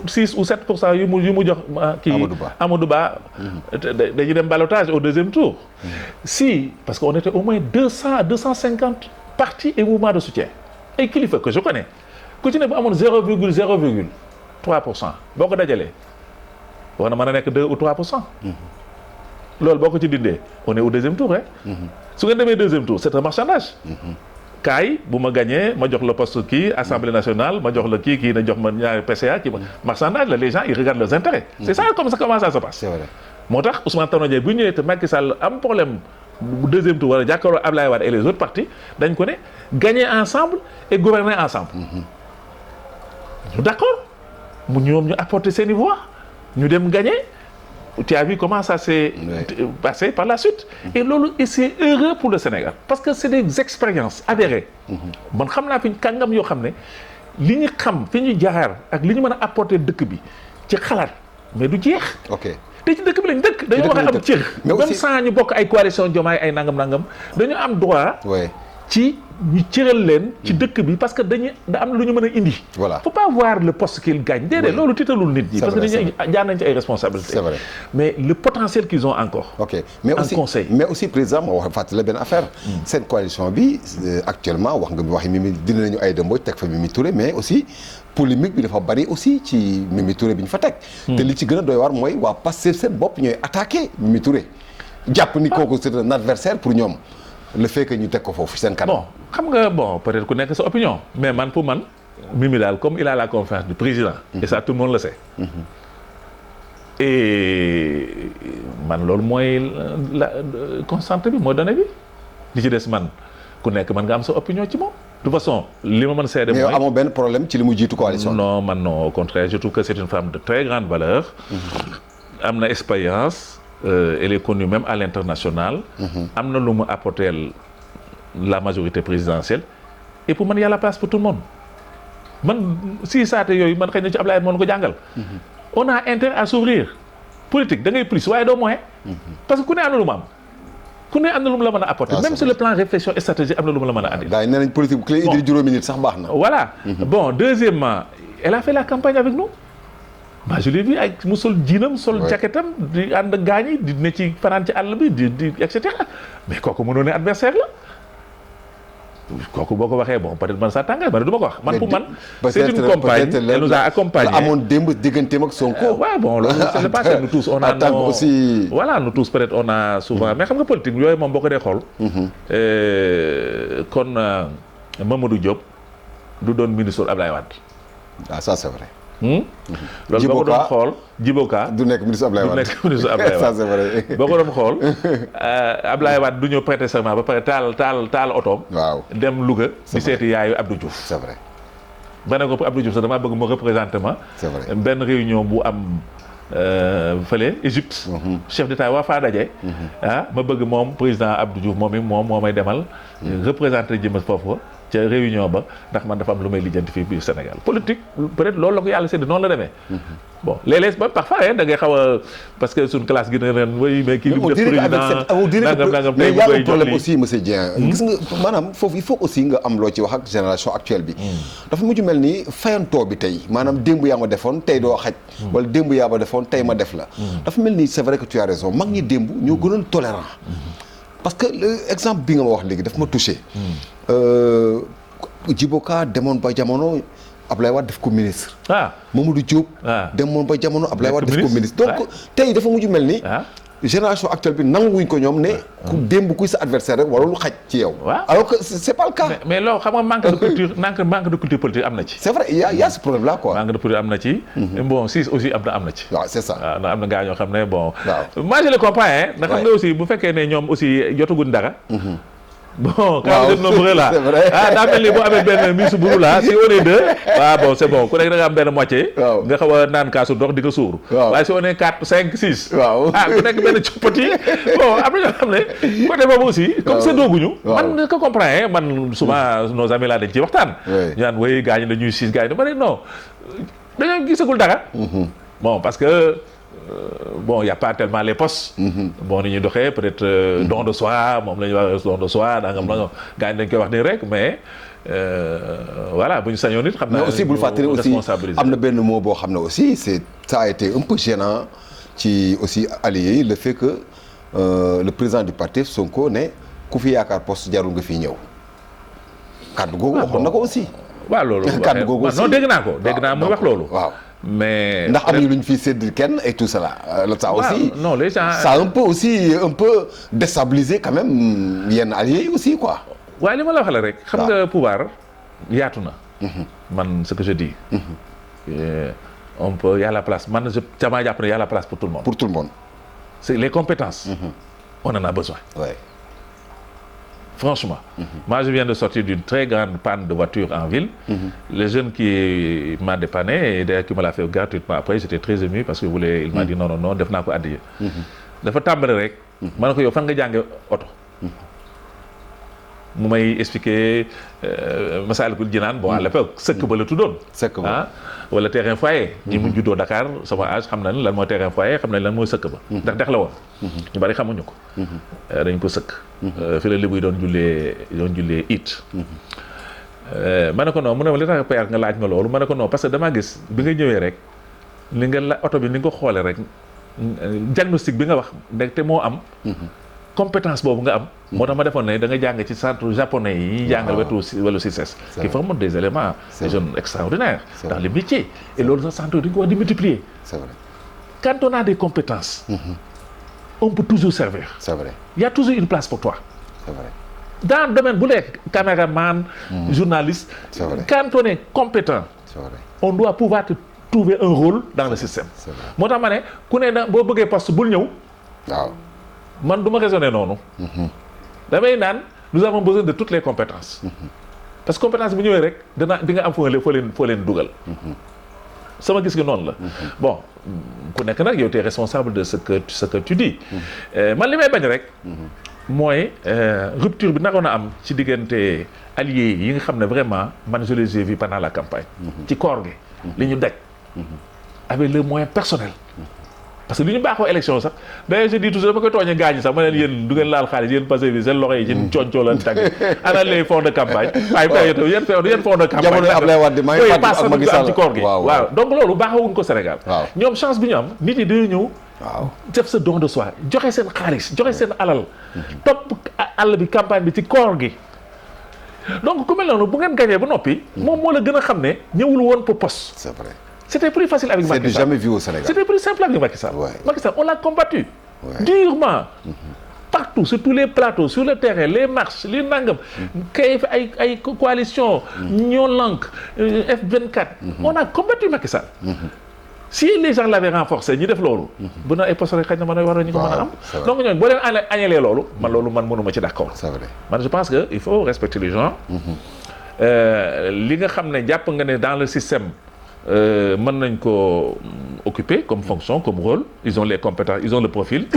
6 ou 7% yu mu jox kii Amadou Ba dañuy dem ballottage au deuxième tour si parce que on était au moins 200 à 250 partis et mouvements de soutien ay kilifa que je connais ku ci ne bu amoon 0,03% boo ko dajalee war na mën a nekk 2 ou 3%. loolu boo ko ci dindee on est au deuxième tour su ngeen demee deuxième tour c'est un marchandage. kaay bu ma gagné ma jox la poste kii assemblée nationale ma jox la kii na jox ma ñaari PCA kii marchandage la les gens ils regardent leurs intérêts. c'est ça comment ça se passe. c'est vrai moo tax Ousmane Tanor Dieng bu ñëwee te Macky Sall am problème bu deuxième tour wala jàkkaarloo Abdoulaye Wade et les autres partis dañ ko ne gagner ensemble et gouverner ensemble. d'accord mu ñoom ñu apporter seeni voix ñu dem gagner. Tu as vu comment ça s'est passé par la suite. Et loolu et c'est heureux pour le Sénégal parce que c'est des expériences avérées. man xam naa fi kàngam yoo xam ne li ñu xam fi ñu jaar ak li ñu mën a apporter dëkk bi ci xalaat mais du jeex. ok te ci dëkk bi lañ dëkk. dañoo war a am cër. même sans ñu bokk ay coalition Diomaye ay nangam dañu am droit. ci ñu cëral leen ci dëkk bi parce que da am lu ñu mën a indi. voilà faut pas voir le poste qu'il gagne. déedéet loolu tiitalul nit ñi. parce que dañuy jaar nañ ci ay responsabilités. c'est vrai mais le potentiel qu'ils ont encore. ok mais aussi conseil. mais aussi président moo wax fàttali la benn affaire. seen coalition bi actuellement wax nga bi waxi Mimi dina nañu Aïda Mbodj teg fa Mimi Touré mais aussi polémique bi dafa bari aussi ci Mimi Touré bi ñu fa teg. te li ci gën a doy waar mooy waa Pastef seen bopp ñooy attaqué Mimi Touré. jàpp ni kooku c'est un adversaire pour ñoom. le fait que ñu teg ko foofu seen kanam. bon xam nga peut-être ku nekk sa opinion mais pour man Mimi daal comme il a la confiance du président. et ça tout le monde le sait. et man loolu mooy la constante bi mooy donnée bi li ci des man ku nekk mën nga am sa opinion ci moom. de toute façon li ma mën seede mooy. mais yow amoo benn problème ci li mu jiitu coalition. non man non au contraire je trouve que c'est une femme de très grande valeur. am na expérience. Elle est connue même à l'international. am na lu mu apporter la majorité présidentielle. et pour man y a la place pour tout le monde. man si saate yooyu man xëy na ci Ablaye moo ko jàngal. on a intérêt à s'ouvrir. politique da ngay plus waaye doo moyen. parce que ku ne am na lu mu am. ku ne am na lu mu la mën a apporter. même sur le plan réflexion et stratégie am na lu mu la mën a andi. gars yi nee nañ politique bu clé indi juróomi nit sax baax na. voilà bon deuxièmement elle a fait la campagne avec nous. bah je l'ai vu ay mu sol jiinam sol jaketam di ànd ak gaañ yi di ne ci fanaan ci àll bi di et cetera mais kooku mënoo ne adversaire la. kooku boo ko waxee bon peut-être man saa tàngaay man du ma ko wax. man pour man c'est une compagne elle nous a accompagné la amoon démb digganteem ak Sonko. waaw bon loolu c'est pas que nous tous on a nos aussi. voilà nous tous peut-être on a souvent mais xam nga politique yooyu moom boo ko dee xool. kon Mamadou Diop du doon ministre Ablaye Wade. ah ça c'est vrai. loolu boo ko doon xool Djiboka du nekk ministre Ablaye Wade du nekk ministre Ablaye Wade ça c'est vrai. boo ko doon xool Ablaye Wade du ñëw prêter serment ba pare taal otoom. waaw dem Louga. di seeti yaayu Abdou Diouf. c'est vrai. ba ne ko Abdou Diouf sax damaa bëgg mu représenter ma. c'est vrai benn réunion bu am fële Égypte. chef d'État waa faa daje. ma bëgg moom président Abdou Diouf moom moo may demal. représenter jëma foofu. ca réunion ba ndax man dafa am lu may lijjanti fii biir Sénégal politique peut-être loolu la ko yàlla sédd noonu la demee. bon léeg-léeg ba parfois da ngay xaw a parce que suñ classe gi ne ren oui mais kii li mu def président nangam mais y a un problème aussi monsieur Dieng. gis nga maanaam foofu il faut aussi nga am loo ci wax ak génération actuelle bi. dafa mujj mel ni fayantoo bi tey maanaam démb yaa ma defoon tey doo xaj. wala démb yaa ma defoon tey ma def la. dafa mel ni c'est vrai que tu as raison mag ñi démb ñoo gënoon tolérant. parce que exemple bi nga ma wax léegi daf ma touché. Djiboka demoon ba jamono Ablaye Wade def ko ministre. Mamadou Diop. demoon ba jamono Ablaye Wade def ko ministre. donc tey dafa mujj mel ni. génération actuelle bi nanguwuñ ko ñoom ne. ku démb kuy sa adversaire rek warul xaj ci yow. alors que c'est pas le cas. mais loolu xam nga manque de culture politique am na ci. c'est vrai il y a ce problème là quoi. manque de culture am na ci. bon si aussi am na ci. waaw c'est ça. waaw am na gars ñoo xam ne bon. waaw moi je le comprends hein. ndax xam nga aussi bu fekkee ne ñoom aussi jotaguñ dara. bon quand vous êtes nombreux là daa mel ni boo amee benn misu buru là si on est deux bon c'est bon ku nekk da nga am benn moitié. nga xaw a naan kaasu ndox di nga suur. waaye si on est 4 5 6. ku nekk benn coppati bon am na ñoo xam ne côté boobu aussi. comme c'est dooguñu. man ko comprends man souvent nos amis là dañ ciy waxtaan. ñu naan way gars ñi dañuy siis gars yi dama ne non dañoo gisagul dara. bon parce que. Bon il y a pas tellement les postes. bon ni ñuy doxee peut-être don de soi moom la ñuy wax don de soi dangam gars yi dañ koy wax nii rek mais voilà bu ñu sañoon nit xam naa. mais aussi bul fàttali aussi am na benn mot boo xam ne aussi ça a été un peu gênant ci aussi alliés yi le fait que le président du parti Sonko ne ku fi yaakaar poste jarul nga fiy ñëw. kàddu googu waxoon na ko aussi. waaw loolu kàddu googu aussi non dégg naa muy wax loolu. waaw. mais ndax am na lu ñu fiy sédd kenn et tout cela. ça aussi non les gens ça un peu déstabiliser quand même yenn alliés yi aussi quoi. waaye li ma la wax la rek. xam nga pouvoir yaatu na. man ce que je dis. on peut y a la place man damaa jàpp ne y a la place pour tout le monde. pour tout le monde. c'est les compétences. on en a besoin. ouais. Franchement, moi je viens de sortir d'une très grande panne de voiture en ville. Le jeune qui m'a dépanné et d'ailleurs qui me l'a fait gratuitement après, j'étais très ému parce que il m'a dit non def naa ko addiya. dafa tàmbali rek. ma ne ko yow fan nga jànge oto. mu may expliquer Massalikul Jinaan bon à l'époque sëkk ba la tuddoon. sëkk ba wala terrain foyer. ñi mu juddoo Dakar sama âge xam nañ lan mooy terrain foyer xam nañ lan mooy sëkk ba. ndax dex la woon. ñu bari xamuñu ko. dañ ko sëkk. fi la Lebu yi doon jullee it. ma ne ko non mu ne ma li tax père nga laaj ma loolu ma ne ko non parce que damaa gis bi nga ñëwee rek ni nga la oto bi ni nga ko xoolee rek diagnostic bi nga wax te moo am. compétence boobu nga am. moo tax ma defoon ne da nga jàng ci centre japonais yi ñuy jàngal wetu wala CICES. qui forment des éléments des jeunes extraordinaires dans les métiers. et loolu sax centre dañ ko war di multiplier. c'est vrai. quand on a des compétences. on peut toujours servir. c'est vrai. il y a toujours une place pour toi. c'est vrai. dans le domaine bu nekk caméraman. journaliste. c'est vrai. quand on est compétent. c'est vrai. on doit pouvoir te trouver un rôle dans le système. moo tax ma ne ku ne da boo bëggee poste bul ñëw. waaw man du ma raisonner noonu. damay naan nous avons besoin de toutes les compétences. parce que compétence bu ñëwee rek di nga am foo leen dugal. sama gis gi noonu la. bon ku nekk nag yow t'es responsable de ce que tu dis. man li may bañ rek. mooy rupture bi naroon a am ci diggante alliés yi nga xam ne vraiment man je les ai vus pendant la campagne. ci koor gi. li ñu daj. avec les moyens personnels. parce que li ñu baaxoo élection sax d'ailleurs je dis toujours dama koy tooñee gaañ sax ma ne yéen du ngeen laal xaalis yéen passé bi seen loxo yi ci concoo la tàgg ana les fonds de campagne waaye yéen fonds de campagne jamono Ablaye Wade maa ngi fàttali ak Macky Sall ci koor gi waaw donc loolu baaxawuñ ko Sénégal ñoom chance bi ñu am nit ñi dañu ñëw def sa don de soi joxe seen xaalis joxe seen alal topp àll bi campagne bi ci koor gi donc ku mel noonu bu ngeen gañee ba noppi moom moo la gën a xam ne ñëwul woon pour poste. C'est vrai. C'était plus facile avec Macky Sall. C'est jamais vu au Sénégal. C'était plus simple avec Macky Sall. Ouais. Macky Sall, on l'a combattu durement. Partout, sur tous les plateaux, sur le terrain, les marches, les nangam, ay coalition, Ñoo Lank, F24. On a combattu Macky Sall. Si les gens l'avaient renforcé ñi def loolu. bu na ay postes rek xëy na mën a war ñu ko mën a am. donc ñooñu boo leen añalee loolu. man loolu man mënuma ci d'accord. C'est vrai. man je pense que il faut respecter les gens. li nga xam ne jàpp nga ne dans le système. mën nañ ko occuper comme fonction comme rôle ils ont les compétences ils ont le profil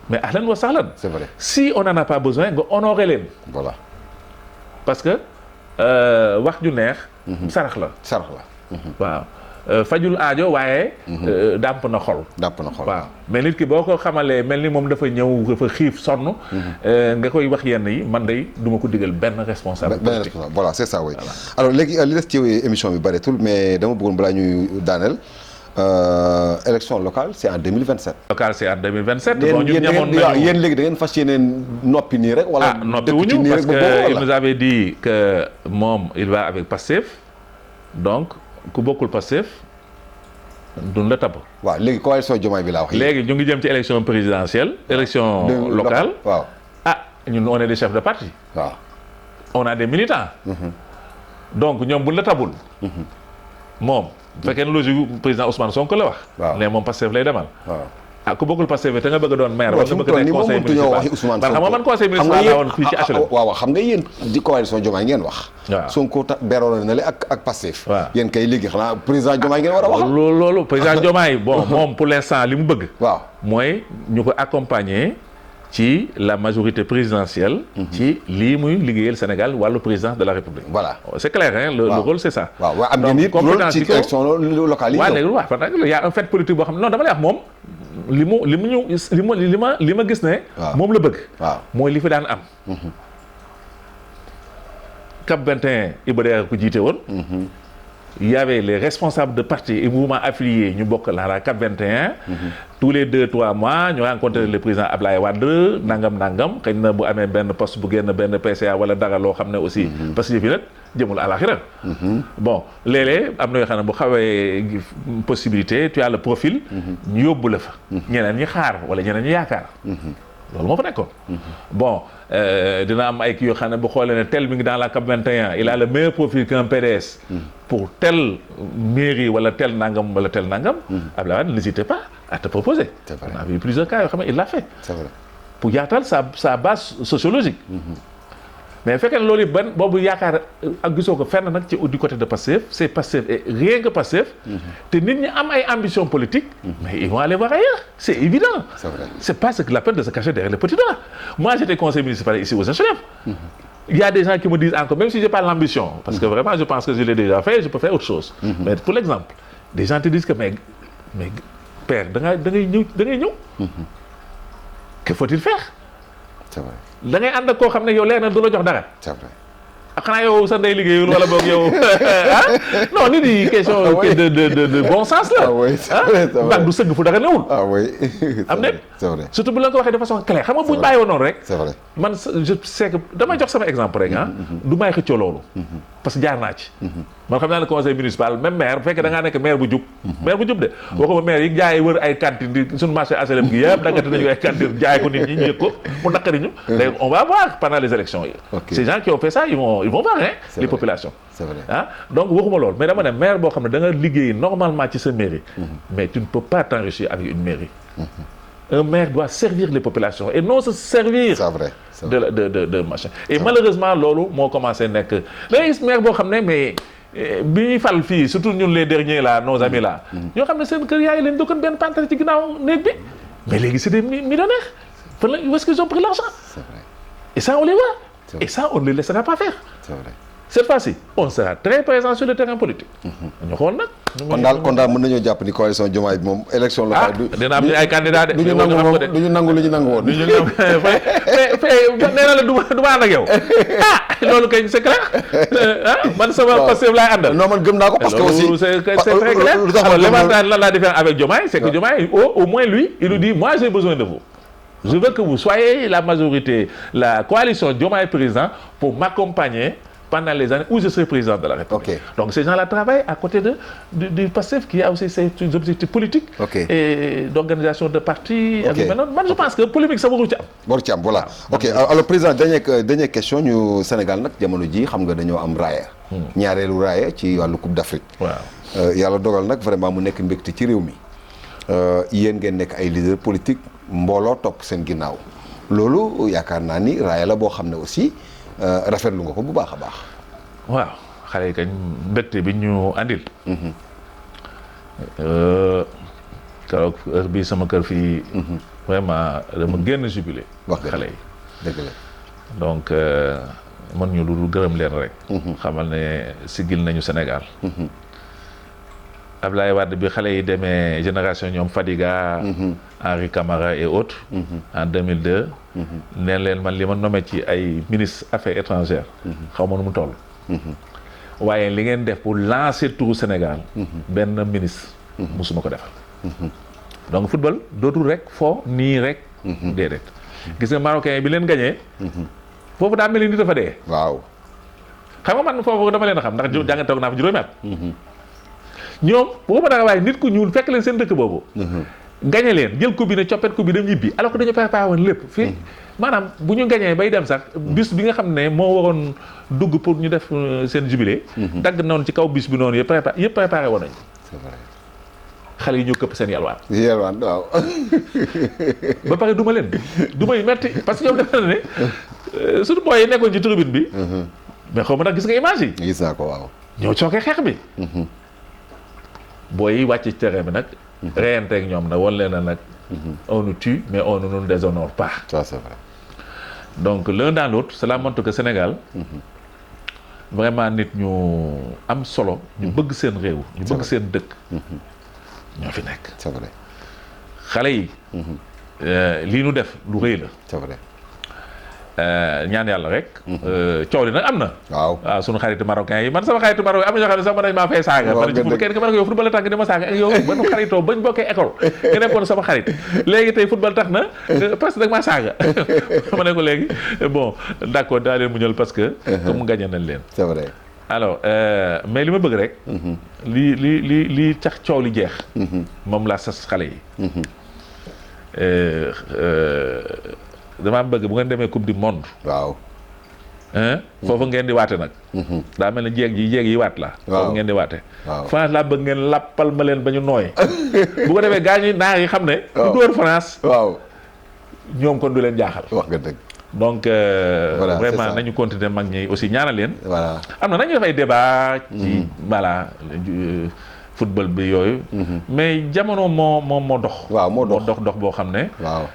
mais ahlan wa sahlan. C'est vrai. Si on n'en a pas besoin nga honorer leen. Voilà. parce que wax ju neex. sarax la. sarax la. waaw fajul aajo waaye. dàmp na xol. dàmp na xol waaw mais nit ki boo ko xamalee mel ni moom dafa ñëw dafa xiif sonn. nga koy wax yenn yi man day duma ko digal benn responsable. benn responsable voilà c'est ça oui. alors léegi li des ci émission bi bëreetul mais dama bëggoon balaa ñuy daaneel élection locale c'est en 2027. locale c'est en 2027. bon ñun ñamoon nañu yéen léegi da ngeen fas yéeneen noppi nii rek. wala noppi wuñu parce que il nous avait dit que moom il va avec Pastef donc. ku bokkul Pastef duñ la tabb. waaw léegi coalition Diomaye bi laa wax. léegi ñu ngi jëm ci élection présidentielle. élection locale. waaw ñun on est des chefs de parti. waaw on a des militants. donc ñoom buñ la tabul. moom bu fekkee ne logique président Ousmane Sonko la wax. waaw ne moom Pastef lay demal. waaw ku bokkul Pastef te nga bëgg a doon maire. wala nga bëgg a nekk conseil municipal man xam nga man conseil municipal laa woon fii ci HLM. waaw xam nga yéen di coalition Diomaye ngeen wax. waaw Sonko beroon na le ak Pastef. waaw yéen kay léegi xanaa président Diomaye ngeen war a wax. loolu président Diomaye bon moom pour l'instant li mu bëgg. waaw mooy ñu ko accompagner ci la majorité présidentielle. ci lii muy liggéeyal Sénégal wàllu président de la République. voilà c'est clair hein le rôle c'est ça. waaw waaw am ngeen it rôle ci élection locale yi. waaw léegi waaw parce que y a un fait politique boo xam ne non dama lay wax moom. li ma gis ne. moom la bëgg. waaw mooy li fi daan am. CAP 21 Iba Der ko jiite woon. Il y avait les responsables de partis et mouvements affiliés ñu bokk la CAP 21. tous les 2-3 mois ñu rencontré le président Ablaye Wade nangam xëy na bu amee benn poste bu génn benn PCA wala dara loo xam ne aussi. parce que yëf yi nag jëmul àlaxira. bon léeg-léeg am na yoo xam ne bu xawee possibilité tu as le profil. ñu yóbbu la fa. ñeneen ñi xaar wala ñeneen ñi yaakaar. loolu moo fa nekkoon. bon dina am ay kii yoo xam ne bu xoolee ne tel mi ngi dans la CAP 21 il a le meilleur profil qu'un PDS. pour telle mairie wala tel nangam wala tel nangam. Abdoulaye Wade n'hésitait pas à te proposer. C'est vrai. On a vu plusieurs cas yoo xam ne il l'a fait. C'est vrai. pour yaatal sa base sociologique. mais fekkee ne loolu ban boobu yaakaar ak gisoo ko fenn nag ci du côté de Pastef c'est Pastef et rien que Pastef. te nit ñi am ay ambitions politiques. mais ils vont aller voir ailleurs c'est évident. C'est vrai. C'est pas la peine de se cacher derrière les petits doigts. Moi j'étais conseiller municipal ici aux HLM. Il y a des gens qui me disent encore même si j'ai pas l'ambition parce que vraiment je pense que je l'ai déjà fait je peux faire autre chose. mais pour l'exemple des gens te disent que mais père da ngay ñëw. que faut-il faire. C'est vrai. da ngay ànd ak koo xam ne yow leer na du la jox dara. C'est vrai. xanaa yow sa ndey liggéeyul wala boog yow ah non nit yi question de bon sens la. ah oui c'est vrai c'est vrai ndax du sëgg fu dara newul. ah oui. am na c'est vrai. surtout bu la ko waxee de façon claire xam nga bu ñu bàyyi woon noonu rek. c'est vrai. man je sais que damay jox sama exemple rek ah. du may xëccoo loolu. parce que jaar naa ci. man xam naa ne conseil municipal même maire bu fekkee da ngaa nekk maire bu jub. maire bu jub de. waxuma maire yi jaay wër ay cantine di suñu marché HLM gi yëpp daggate nañu ay cantine jaay ko nit ñi ñu yëg ko mu naqari ñu. léegi on va voir pendant les élections yi. ces gens qui ont fait ça ils vont voir hein. Les populations. c'est vrai ah donc waxuma loolu mais dama ne maire boo xam ne da nga liggéey normalement ci sa mairie. mais tu ne peux pas t'enrichir avec une mairie. Un maire doit servir les populations et non se servir. c'est vrai. de machin et malheureusement loolu moo commencé nekk da ngay gis maire boo xam ne mais bi ñuy fal fii surtout ñun les derniers là nos amis là ñoo xam ne seen kër yaay leen dëkkoon benn pantere ci ginnaaw néeg bi mais léegi c'est des millionnaires fan la où est-ce qu'ils ont pris l'argent c'est vrai et ça on les voit et ça on ne les laissera pas faire c'est vrai cette fois-ci on sera très présent sur le terrain politique ñu xool nag kon daal mën nañoo jàpp ni coalition Diomaye bi moom élection locale du dina am ay candidats de duñu nangu lu ñu nangu woon nee na la du ma ànd ak yow loolu kay c'est clair man sama Pastef laay àndal non man gëm naa ko parce que aussi c'est très clair alors l'avantage lan la différence avec Diomaye c'est que Diomaye au moins lui il nous dit moi j'ai besoin de vous je veux que vous soyez la majorité la coalition Diomaye président pour m'accompagner pendant les années où je serai président de la République. Okay. Donc ces gens-là travaillent à côté du PASTEF qui a aussi ses objectifs politiques et d'organisation de partis. Man je pense que polémique ça waru ci am. waru ci am voilà. Ok alors président dernière question ñu Sénégal nag jamono ji xam nga dañoo am raaya. ñaareelu raaya ci wàllu Coupe d'Afrique. waaw yàlla dogal nag vraiment mu nekk mbégte ci réew mi yéen ngeen nekk ay leaders politiques mbooloo topp seen ginnaaw loolu yaakaar naa ni raaya la boo xam ne aussi. rafetlu nga ko bu baax a baax. waaw xale yi kañ mbégte bi ñu andil. keroog heure bii sama kër fii. vraiment dama génn jubilé. wax xale yi dëgg la. donc mën ñu lu gërëm leen rek. xamal ne sigil nañu Sénégal. Ablaye Wade bi xale yi demee génération ñoom Fadiga. Henri Camara et autres. En 2002. neen leen man li ma nommé ci ay ministre affaires étrangères. xaw ma nu mu toll. waaye li ngeen def pour lancer tour Sénégal. benn ministre. musuma ko defal. donc football dootul rek foo nii rek. déedéet. gis nga Marocain bi leen gañee. foofu daa mel ni nit dafa dee. waaw. xam nga man foofu dama leen a xam ndax jàng toog naa fa juróomi at. ñoom boobu dara waaye nit ku ñuul fekk leen seen dëkk boobu. gañe leen jël coupe bi ne coppet coupe bi dem ñibbi alors que dañu préparé woon lépp fii maanaam bu ñu gañee bay dem sax bus bi nga xam ne moo waroon dugg pour ñu def seen jubilé. dagg noonu ci kaw bus bi noonu yëpp préparé woon nañu. c'est vrai. xale yi ñoo këpp seen yalwaan. yalwaan waaw. ba pare duma leen duma yu metti parce que ñoom defe na ne surtout booy yi nekkoon ci tribune bi. mais xaw ma nag gis nga image yi. gis naa ko waaw. ñoo cookee xeex bi. booy yi wàcc ci terrain bi nag. reyante ak ñoom nag wan leen na nag. on nous tue mais on ne nous déshonore pas. ça c'est vrai. donc l'un dans l'autre cela montre que Sénégal. vraiment nit ñu am solo. ñu bëgg seen réew. ñu bëgg seen dëkk. ñoo fi nekk. c'est vrai. xale yi. lii nu def lu rëy la. c'est vrai. ñaan yàlla rek. coow li nag am na. waaw sunu xaritu marocain yi man sama xaritu marocain am na ñoo xam ne sax man dañ maa fay saaga. waaw kenn ki ma ne ko yow football la tax nga dama saaga ak yow ba nu xaritoo bañ bokkee école. nga nekkoon sama xarit léegi tey football tax na parce que da nga maa saaga ma ne ko léegi bon d'accord daa leen muñal parce que. comme gagné nañ leen. c'est vrai. alors mais li ma bëgg rek. li tax coow li jeex. moom laa sas xale yi. damaa bëgg bu ngeen demee coupe du monde. waaw. foofu ngeen di waate nag. daa mel ne jéeg yi waat la. foofu ngeen di waate. waaw France laa bëgg ngeen lappal ma leen ba ñu nooy. bu ko defee gaañ yi naar yi xam ne. waaw du dóor France. waaw. ñoom kon du leen jaaxal. wax nga dëgg. donc voilà, vraiment nañu continuer mag ñi aussi ñaanal leen. voilà. am na nañu def ay débat ci voilà football bi yooyu. mais jamono moo dox. waaw moo dox boo xam ne. waaw.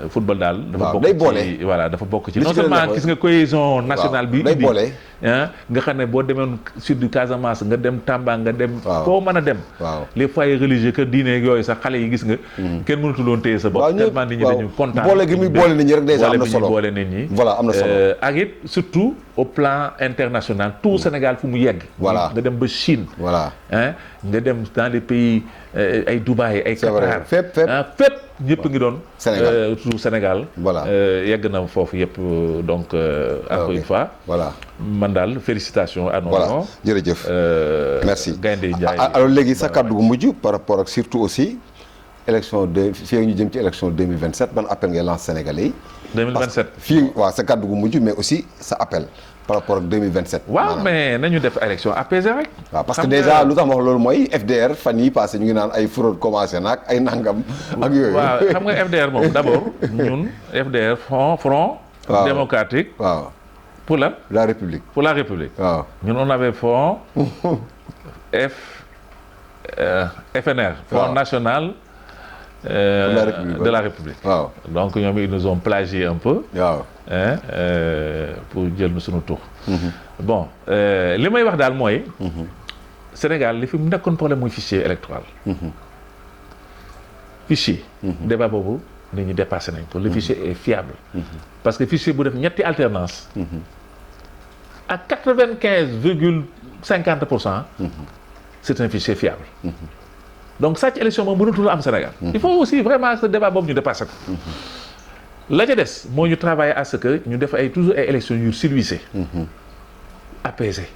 football daal. dafa bokk day boole ci voilà dafa bokk ci non seulement gis nga cohésion nationale bi. day boole. nga xam ne boo demoon sud du Casamance nga dem Tamba nga dem. waaw foo mën a dem. waaw les foyers religieux que diine yooyu sax xale yi gis nga. kenn mënatul woon téye sa bopp. waaw tellement nit ñi dañu kontaan. boole gi muy boole nit ñi rek déjà am na solo boole nit ñi. voilà am na solo. ak it surtout au plan international tout Sénégal fu mu yegg. voilà nga dem ba Chine. voilà nga dem dans les pays ay Dubaï ay Qatar fépp ñëpp ngi doon Sénégal tout Sénégal voilà yegg na foofu yëpp donc encore une fois voilà man daal félicitations à nos voilà jërëjëf merci Gaynde Njaay alors léegi sa kàddu gu mujj par rapport ak surtout aussi élection de fii ñu jëm ci élection 2027 ban appel ngay lance Sénégalais yi 2027 fii waaw sa kàddu gu mujj mais aussi sa appel par rapport ak 2027. waaw mais nañu def élection apaisée rek. waaw parce que déjà lu tax ma wax loolu mooy FDR fan yii passé ñu ngi naan ay fraude commencé na ak ay nangam. ak yooyu waaw xam nga FDR moom d'abord ñun FDR front démocratique. waaw pour la République. pour la République. waaw ñun on avait front FNR. Front national. de la République. waaw donc ñoom ils nous ont plagié un peu. waaw. pour jël na sunu tur. bon li may wax daal mooy. Sénégal li fi mu nekkoon problème muy fichier électoral. fichier. débat boobu nit ñi dépassé nañ ko. le fichier est fiable. parce que fichier bu def ñetti alternance. à 95,50%. c'est un fichier fiable. donc sàcc élection moom mënatul am Sénégal. il faut aussi vraiment ce débat boobu ñu dépassé ko. la ca des moo ñu travailler à ce que ñu def ay toujours ay élections yu civilisées. apaisées.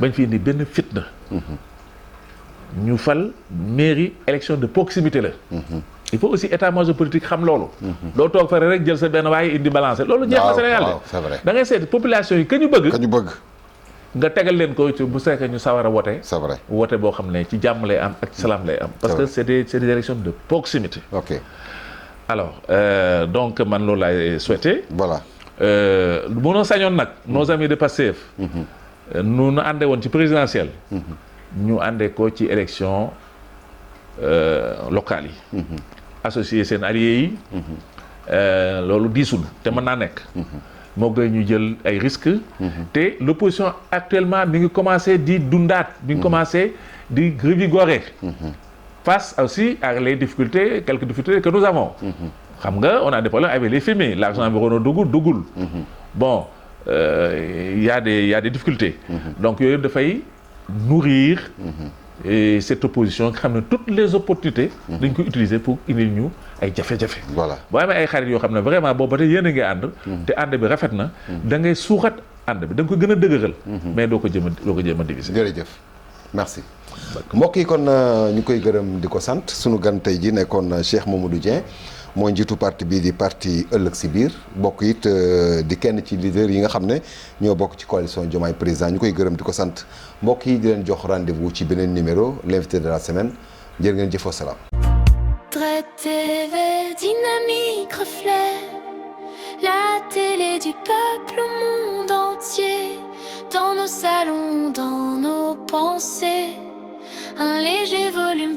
bañ fi indi benn fitna. ñu fal mairie élection de proximité la. il faut aussi état-major politique xam loolu. doo toog fare rek jël sa benn waaye indi balancé loolu jeex na Sénégal de. c'est vrai da ngay seet population yi ka ñu bëgg. nga tegal leen ko ci bu fekkee ñu sawar a wote. c'est vrai wote boo xam ne ci jàmm lay am ak ci salaam lay am. parce que c'est des élections de proximité. ok alors donc man loolu laay souhaité. voilà. mënoo sañoon nag. nos amis de Pastef. nu àndee woon ci présidentielle. ñu àndee ko ci élection locales yi. associé seen alliés yi. loolu diisul te mën naa nekk. moo gën ñu jël ay risques. te l'opposition actuellement mi ngi commencé di dundaat. mi ngi commencé di revigorer. face aussi à les difficultés quelques difficultés que nous avons. xam nga on a des problèmes avec les FMI l'argent bi waroon a duggul. bon y a des difficultés. donc yooyu dafay nourrir. et cette opposition nga xam ne toutes les opportunités. dañ ko utiliser pour indil ñu ay jafe-jafe. voilà boo amee ay xarit yoo xam ne vraiment boobu ba tey yéen a ngi ànd. te ànd bi rafet na. da ngay suuxat ànd bi da nga ko gën a dëgëral. mais doo ko jéem a diviser. jërëjëf merci. mbokk yi kon ñu koy gërëm di ko sant sunu gan tey ji nekkoon Cheikh Mamadou Dieng mooy njiitu parti bii di parti ëllëg si biir bokk it di kenn ci leader yi nga xam ne ñoo bokk ci coalition Diomaye Président ñu koy gërëm di ko sant mbokk yi di leen jox rendez-vous ci beneen numéro l'invité de la semaine jërë ngeen jëfoo salaam. Traité vert, dynamique, reflet, la télé du peuple au monde entier, dans nos salons, dans nos pensées, un léger volume.